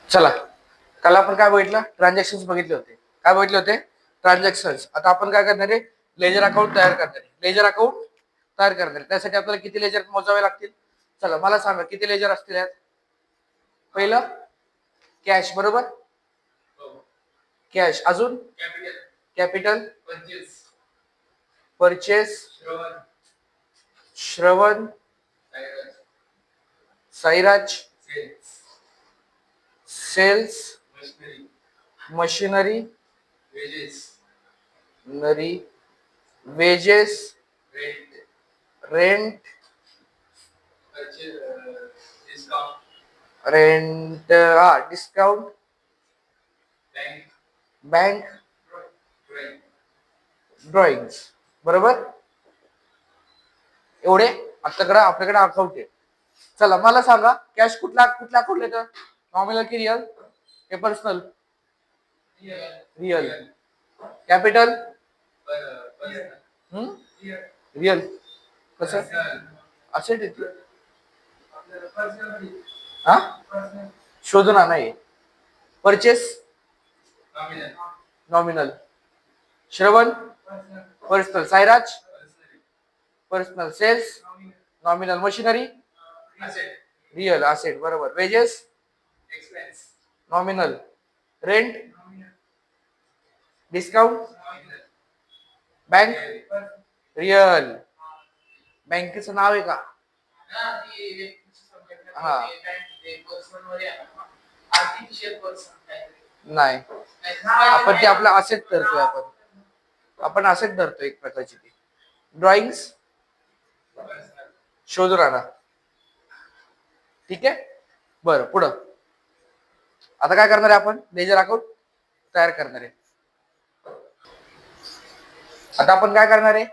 चला, काल आपण काय बघितलं? ट्रान्झॅक्शन्स बघितले होते. काय बघितले होते? ट्रान्झॅक्शन्स. आता आपण काय करणार आहे? लेजर अकाउंट तयार करणार आहे. लेजर अकाउंट तयार करणार आहे. त्यासाठी आपल्याला किती लेजर मोजावे लागतील? चला मला सांगा, किती लेजर असतील यात? पहिलं कॅश, बरोबर? कॅश. अजून कॅपिटल, परचेस, श्रवण, साईराज, सेल्स, मशिनरी, नरी, wedges, rent, discount, bank, drawing, बरोबर? एवढे आपल्याकडे अकाउंट आहे. चला मला सांगा, कॅश कुठल्या अकाउंट येतं? नॉमिनल की रिअल? हे पर्सनल. रिअल. कॅपिटल? रिअल. कसं? असेट येते. हा, शोधून नाही. Purchase nominal. Shravan personal. Sairaj personal. Sales nominal. Machinery real. Asset, बरोबर. Wages nominal. Rent discount. Bank real. बँकेचं नाव आहे का? हा, नाही. आपण ते आपलं असेट धरतोय. आपण असेट धरतोय एक प्रकारची. ती ड्रॉइंग्स शोधून आणा. ठीक आहे, बरं. पुढं आता काय करणार आहे? आपण लेजर अकाउंट तयार करणार आहे. आता आपण काय करणार आहे?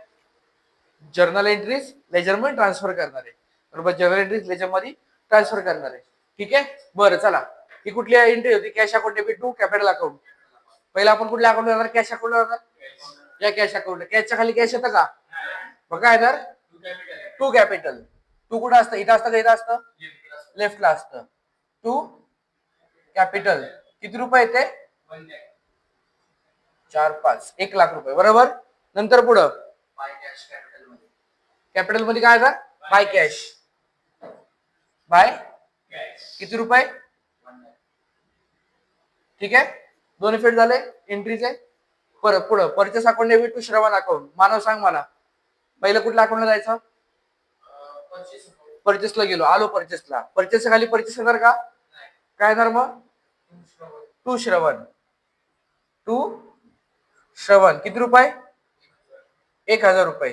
जर्नल एंट्रीज लेजर मध्ये ट्रान्सफर करणार आहे, बरोबर? जर्नल एंट्रीज लेजर मध्ये ट्रान्सफर करणार आहे. ठीक आहे, बरं. चला, ही कुठली एंट्री होती? Cash account debit to capital account. पहिला आपण कुठल्या अकाउंट जाणार? कॅश अकाउंट जाणार. या कॅश अकाउंट. कॅशच्या खाली कॅश येतं का? बघा येणार टू कॅपिटल. टू कुठं असतं? इथं असतं का इथं असतं? लेफ्टला असतं. To capital. किती रुपये येते? 4, 5, 1,00,000 रुपये, बरोबर. नंतर पुढं कॅपिटल मध्ये काय आहे? By cash. बाय किती रुपये? ठीक आहे, दोन इफेक्ट झाले एंट्रीचे. परत पुढं परचेस अकाउंट डेबिट टू श्रवण अकाउंट. मानव सांग मला, पहिलं कुठल्या अकाउंटला जायचं? परचेसला गेलो. आलो परचेसला. परचेस खाली परचेस येणार का? काय येणार मग? टू श्रवण. टू श्रवण किती रुपये? 1,000 रुपये.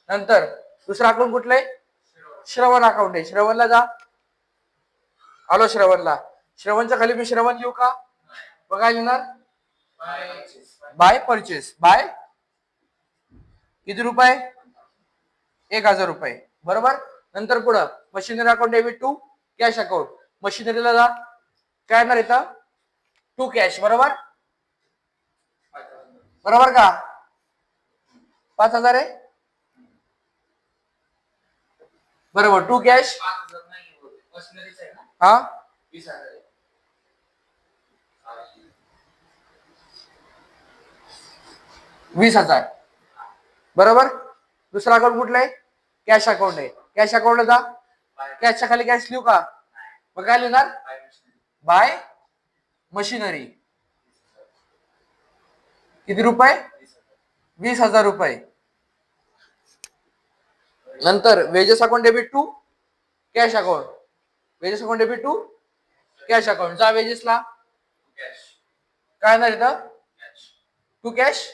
नंतर दुसरा अकाउंट कुठलं आहे? श्रवण अकाउंट आहे. श्रवणला जा. आलो श्रवणला. श्रवणच्या खाली मी श्रवण लिहू का? बघा लिहिणार बाय परचेस. बाय किती रुपये? 1,000 रुपये, बरोबर. नंतर पुढं machinery account debit to cash account. मशिनरीला जा. काय येणार इथं? टू कॅश, बरोबर. बरोबर का? 5,000 आहे, बरोबर. To cash. हा, 20,000, बरोबर. दुसरा अकाउंट कुठलं आहे? कॅश अकाउंट आहे. कॅश अकाउंटला जा. कॅशच्या खाली कॅश लिहू का? मग काय लिहिणार? By machinery. किती रुपये? 20,000 रुपये. नंतर wages account debit to cash account. Wages account debit to cash account. जा वेजेसला. काय येणार इथं? To cash.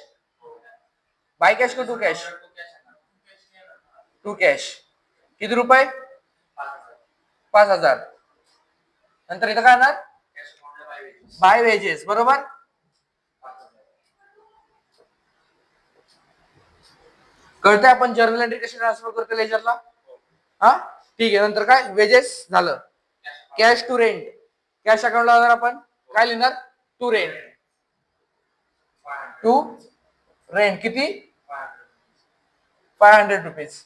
बाय कॅश का टू कॅश? To cash. किती रुपये? 5,000. नंतर इथं काय येणार? बाय वेजेस, बरोबर. कळतंय आपण जर्नल एंट्री कशी ट्रान्सफर करतो लेजरला? हा, ठीक आहे. नंतर काय? वेजेस झालं. Cash to rent. कॅश अकाउंटला जाणार आपण. काय लिहिणार? To rent. टू रेंट किती? 500 रुपीज.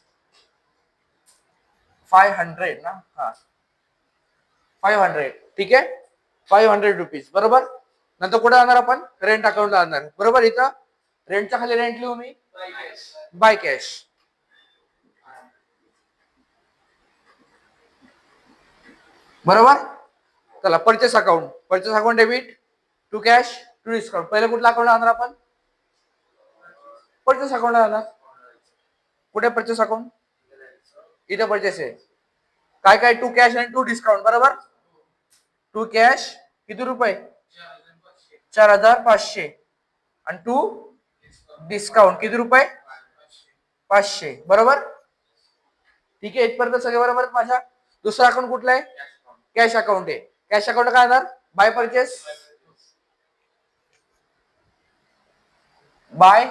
500 ना? हा, 500. ठीक आहे. 500 रुपीज. बरोबर. नंतर कुठे जाणार आपण? रेंट अकाउंटला जाणार. बरोबर. इथं रेंटच्या खाली रेंट लिहू मी बाय कॅश. बरोबर. चला purchase account. Purchase account debit to cash to discount. पहिले कुठला अकाउंट जाणार आपण? परचेस अकाउंट जाणार. कुठे परचेस अकाउंट? इथे परचेस आहे. काय काय? टू कॅश आणि टू डिस्काउंट. बरोबर. टू कॅश किती रुपये? 4,500. आणि टू डिस्काउंट किती रुपये? 500. बरोबर. ठीक आहे. इथपर्यंत सगळे बरोबर आहेत माझ्या. दुसरा अकाउंट कुठला आहे? कॅश अकाउंट आहे. कॅश अकाउंट काय येणार? By purchase by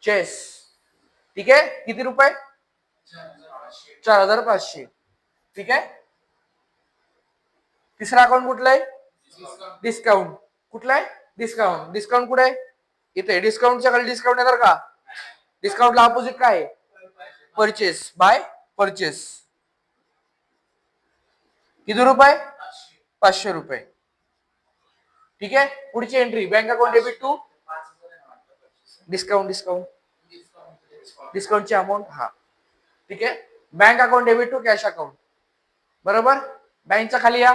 chase. ठीक आहे. किती रुपये? 4,500. ठीक आहे. तिसरा अकाउंट कुठला आहे? डिस्काउंट. कुठला आहे? डिस्काउंट. डिस्काउंट कुठे आहे? इथे. डिस्काउंटच्या खाली डिस्काउंट येणार का? डिस्काउंटला ऑपोजिट काय आहे? Purchase by purchase. किती रुपये? 500 रुपये. ठीक आहे. पुढची entry bank account debit to discount. डिस्काउंटची अमाऊंट. हा. ठीक आहे. Bank account debit to cash account. बरोबर. बँकच्या खाली या.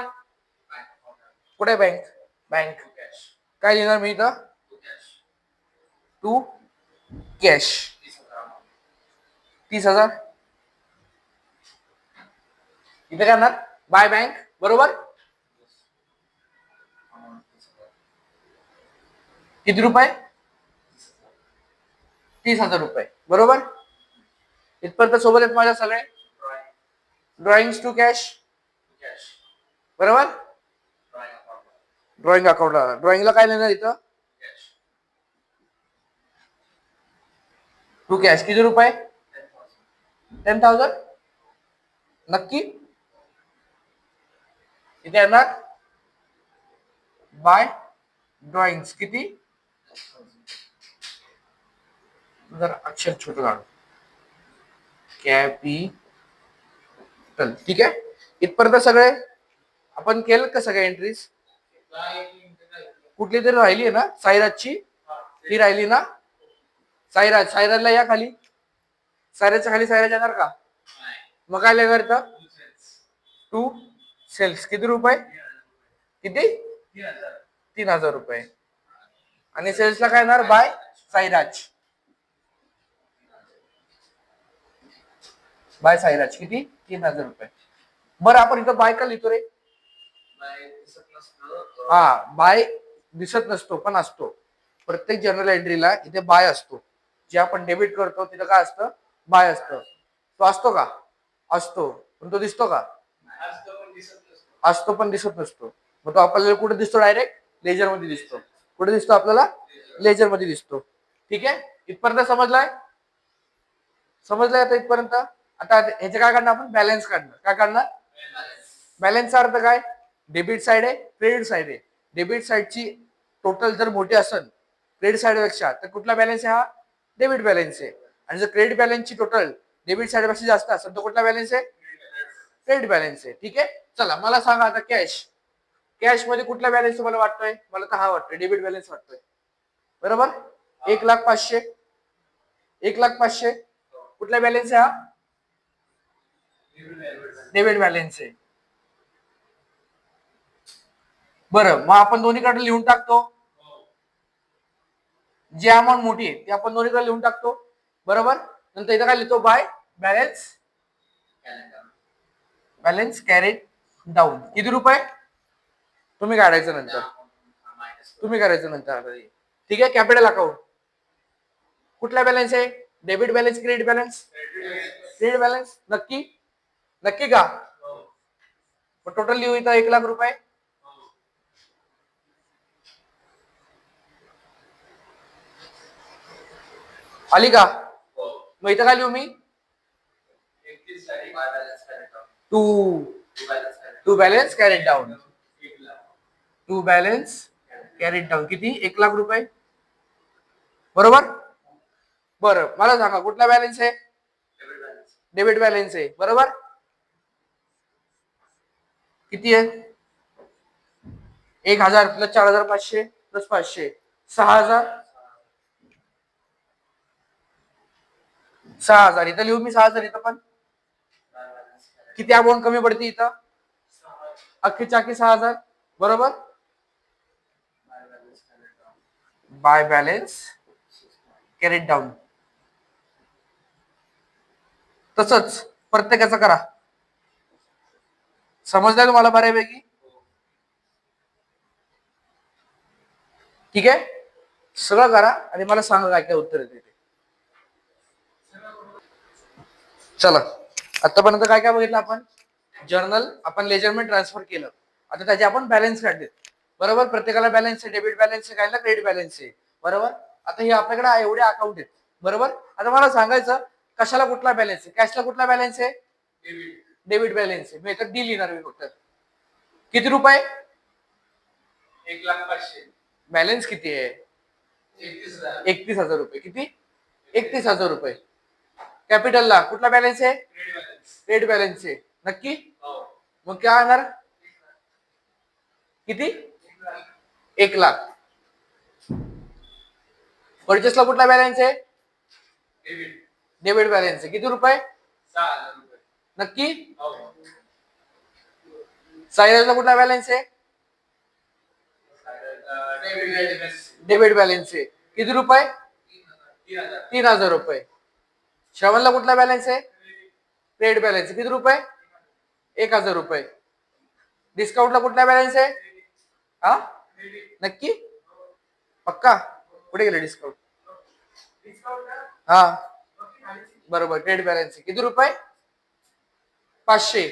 कुठे बँक? बँक. काय लिहिणार मी इथं? To cash 30,000. इथे करणार बाय बँक. बरोबर. किती रुपये? 30,000 रुपये. बरोबर. इथपर्यंत सोबत आहेत माझ्या सगळे. Drawing to cash. बरोबर. ड्रॉइंग अकाउंटला. ड्रॉइंगला काय लिहिणार इथं? टू कॅश किती रुपये? 10,000. नक्की. इथे येणार बाय ड्रॉइंग्स किती? जरा अक्षर छोटं काढू. कॅपिटल. ठीक आहे. इथपर्यंत सगळे आपण केलं का? सगळ्या एंट्रीज. कुठली तरी राहिली आहे ना? साईराजची. ही राहिली ना? साईराजला या खाली. साईराजच्या खाली साईराज येणार का? मग काय लिहायचं इथं? टू सेल्स किती रुपये? किती? 3,000 रुपये. आणि सेल्सला काय येणार? बाय साईराज. बाय साईराज किती? 3,000 रुपये. बरं आपण इथं बाय का लिहितो रे? हा. बाय दिसत नसतो पण असतो. प्रत्येक जर्नल एंट्रीला इथे बाय असतो. जे आपण डेबिट करतो तिथं काय असतं? बाय असतं. तो असतो का? असतो. पण तो दिसतो का? असतो पण दिसत नसतो. मग तो आपल्याला कुठे दिसतो? डायरेक्ट लेजर मध्ये दिसतो. कुठे दिसतो आपल्याला? लेजर मध्ये दिसतो. ठीक आहे. इथपर्यंत समजलाय? समजलंय आता इथपर्यंत? आता ह्याचे काय करणार आपण? बॅलन्स काढणार. काय काढणार? बॅलन्सचा अर्थ काय? डेबिट साइड आहे, क्रेडिट साइड आहे. डेबिट साइडची टोटल जर मोठी असेल क्रेडिट साइड पेक्षा तर कुठला बॅलन्स आहे? हा डेबिट बॅलन्स आहे. आणि जर क्रेडिट बॅलन्सची टोटल डेबिट साइड पेक्षा जास्त असेल तर कुठला बॅलन्स आहे? क्रेडिट बॅलन्स आहे. ठीक आहे. चला मला सांगा आता कॅश. कॅश मध्ये कुठला बॅलन्स तुम्हाला वाटतोय? मला तर हा वाटतोय, डेबिट बॅलन्स वाटतोय. बरोबर. 1,05,000. 1,05,000 कुठला बॅलन्स आहे? हा डेबिट बॅलन्स आहे. बरं. मग आपण दोन्हीकडे लिहून टाकतो. जी अमाऊंट मोठी आहे ती आपण दोन्हीकडे लिहून टाकतो. बरोबर. नंतर इथं काय लिहितो? By balance carried down. किती रुपये? तुम्ही काढायचं नंतर. तुम्ही करायचं नंतर. ठीक आहे. Capital account. कुठला बॅलन्स आहे? Debit balance credit balance? Credit balance. नक्की? नक्की का? टोटल लिहू इथं 1,00,000 रुपये. आली का? मग इथं काय लिहू मी? To balance carried down. To balance carried down किती? 1,00,000 रुपये. बरोबर. बरं मला सांगा कुठला बॅलन्स आहे? डेबिट बॅलन्स आहे. बरोबर. किती आहे? 1000 प्लस 4500 प्लस 500 6000 6000 इथं लिहू मी 6000 इथं पण किती अमाऊंट कमी पडते इथं अख्खीच्या अख्खी 6000 बरोबर बाय बॅलन्स कॅरेट डाऊन तसंच प्रत्येकाचं करा समजलंय तुम्हाला बऱ्यापैकी ठीक आहे सगळं करा आणि मला सांगा काय काय उत्तर येते चला आतापर्यंत काय काय बघितलं आपण जर्नल आपण लेजरमेंट ट्रान्सफर केलं आता त्याचे आपण बॅलन्स काढले बरोबर प्रत्येकाला बॅलन्स आहे डेबिट बॅलन्स आहे कायला क्रेडिट बॅलन्स आहे बरोबर आता हे आपल्याकडे एवढे अकाउंट आहेत बरोबर आता मला सांगायचं कशाला कुठला बॅलन्स आहे कॅशला कुठला बॅलन्स आहे डेबिट बॅलन्स आहे मी आता डी लिहिणार मी फक्त किती रुपये 1,05,000 बॅलन्स किती आहे 31,000 रुपये किती 31,000 रुपये कॅपिटलला कुठला बॅलन्स आहे क्रेडिट बॅलन्स आहे नक्की मग काय येणार किती 1,00,000 परचेसला कुठला बॅलन्स आहे डेबिट बॅलन्स आहे किती रुपये 6,000 रुपये नक्की सायरसला कुठला बॅलन्स आहे डेबिट बॅलन्स आहे किती रुपये 3,000 रुपये श्रवणला कुठला बॅलन्स आहे क्रेडिट बॅलन्स किती रुपये 1,000 रुपये डिस्काउंटला कुठला बॅलन्स आहे हा नक्की पक्का कुठे गेले डिस्काउंट हा बरोबर क्रेडिट बॅलन्स किती रुपये 500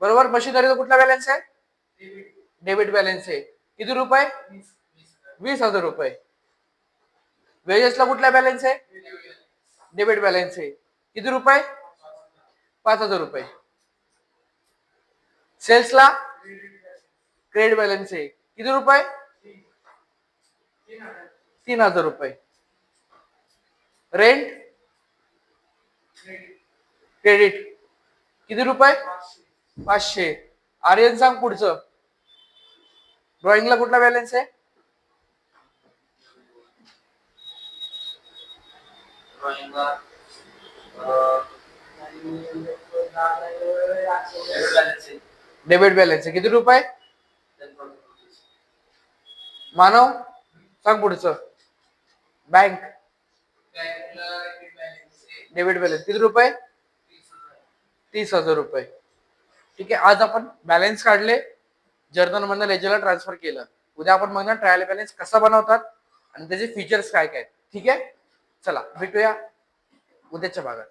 बरोबर मशीनरीचा कुठला बॅलन्स आहे डेबिट बॅलन्स आहे किती रुपये 20,000 रुपये वेजेसला कुठला बॅलन्स आहे डेबिट बॅलन्स आहे किती रुपये 5,000 रुपये सेल्सला क्रेडिट बॅलन्स आहे किती रुपये 3,000 रुपये रेंट क्रेडिट किती रुपये 500 आर्यन सांग पुढचं ड्रॉइंगला कुठला बॅलन्स आहे डेबिट बॅलन्स आहे किती रुपये मानव सांग पुढचं बँक डेबिट बॅलन्स किती रुपये 30,000 रुपये ठीक आहे आज आपण बॅलन्स काढले जर्नल मधनं लेजरला ट्रान्सफर केलं उद्या आपण मग ट्रायल बॅलन्स कसा बनवतात आणि त्याचे फीचर्स काय काय ठीक आहे चला भेटूया उद्याच्या भागात